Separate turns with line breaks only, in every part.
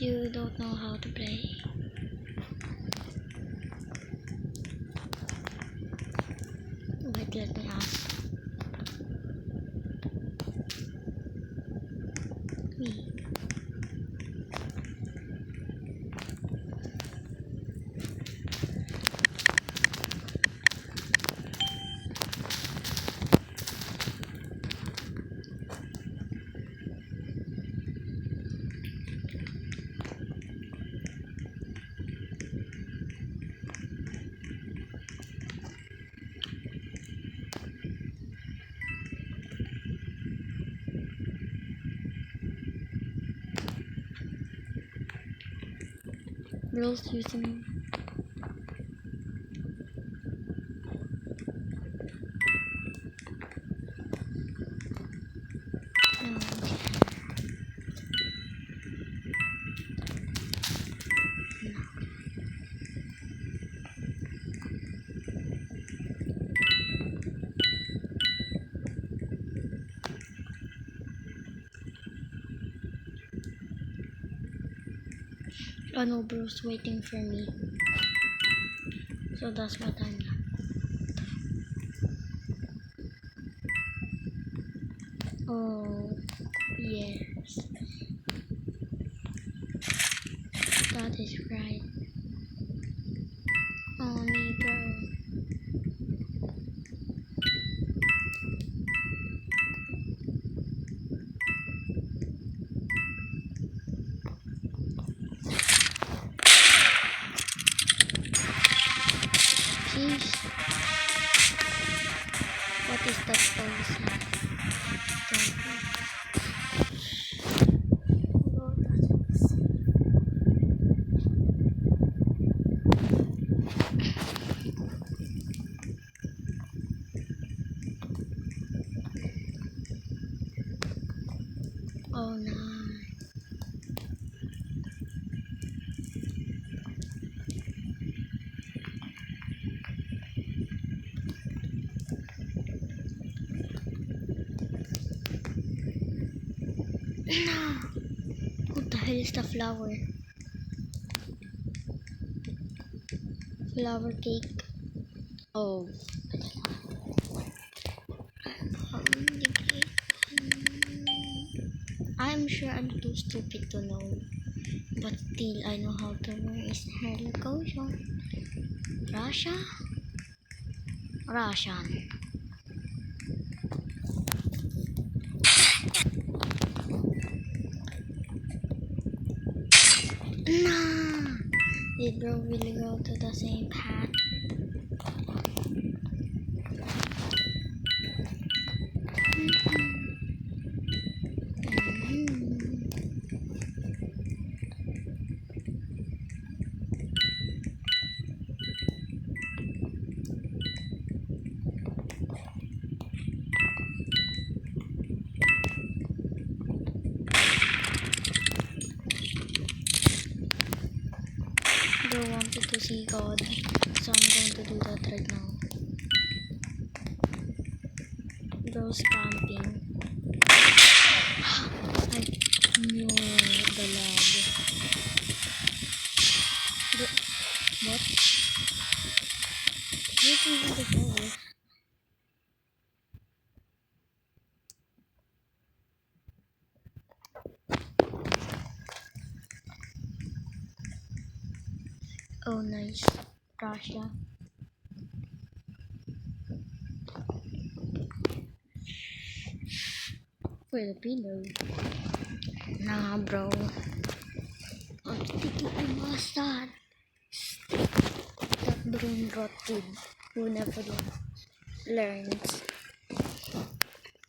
You don't know how to play. Wait, let me ask. Me. Bro's using oh no, Bro's waiting for me. So that's what I'm doing. Oh, yes. That is right. Oh, me, bro. Jeez. What is that pose? Oh no. No. What the hell is the flower? Flower cake. Oh. I'm sure I'm too stupid to know, but still I know how to wear is hair lotion. Russia? Russian. No! Did bro really go to the same path? Bro wanted to see God, so I'm going to do that right now. Bro's camping. I knew the lag. What? This isn't the goal. Oh nice. Russia. Filipino. Nah bro. I'm sticking to mustard. That brain rot kid who never learns.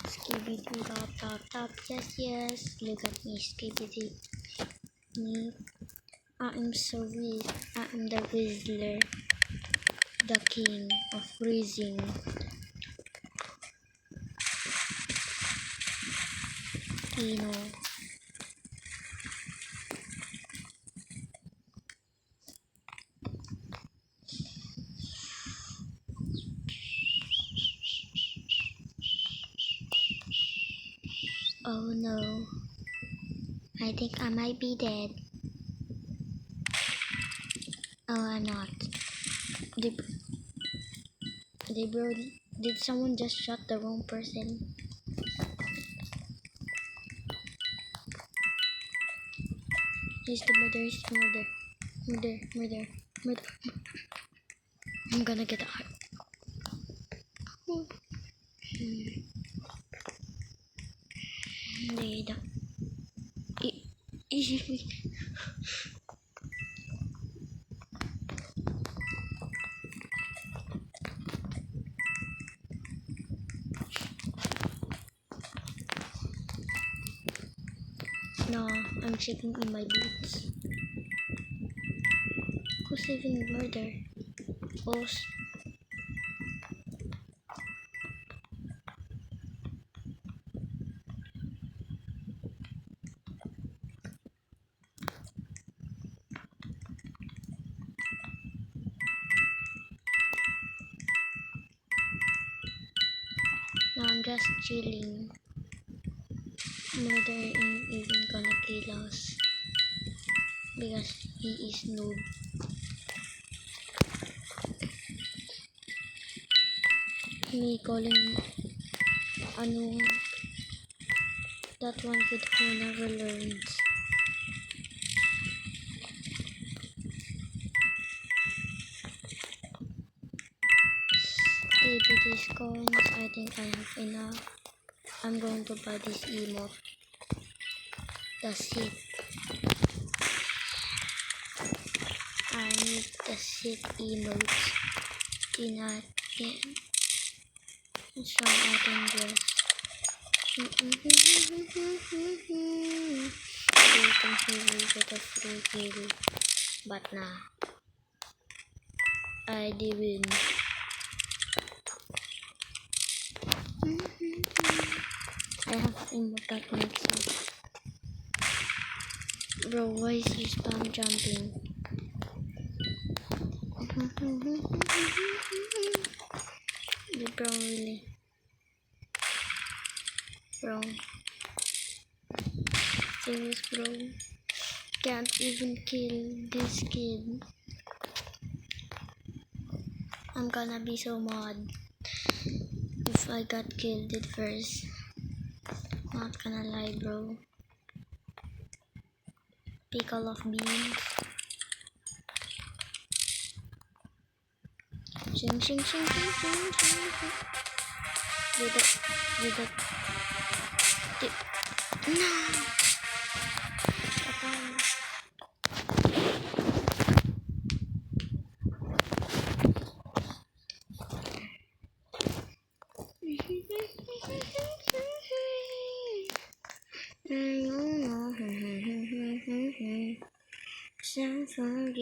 Skibidi top top top. Yes yes. Look at me skibidi. Me. I'm so weak. I'm the Whistler. The king of freezing. Tino. Oh no. I think I might be dead. Oh, I'm not. Did, bro, did someone just shot the wrong person? He's the murder, he's the murder. Murder. I'm gonna get out. There. No, I'm checking in my boots. Who's saving murder? Boss. No, I'm just chilling. Murder ain't even gonna kill us. Because he is noob. Me calling ano that one kid who never learns. Maybe these coins, I think I have enough. I'm going to buy this emote. That's it. I need the sick emotes. Tinatin. So I can just you can really get a free kill. But nah. I didn't. I have emote that makes sense. Bro, why is he spam jumping? Bro, really? Bro. Serious, bro. Can't even kill this kid. I'm gonna be so mad if I got killed at first. Not gonna lie, bro. Pickle of beans. Shing. Did it. No! I know.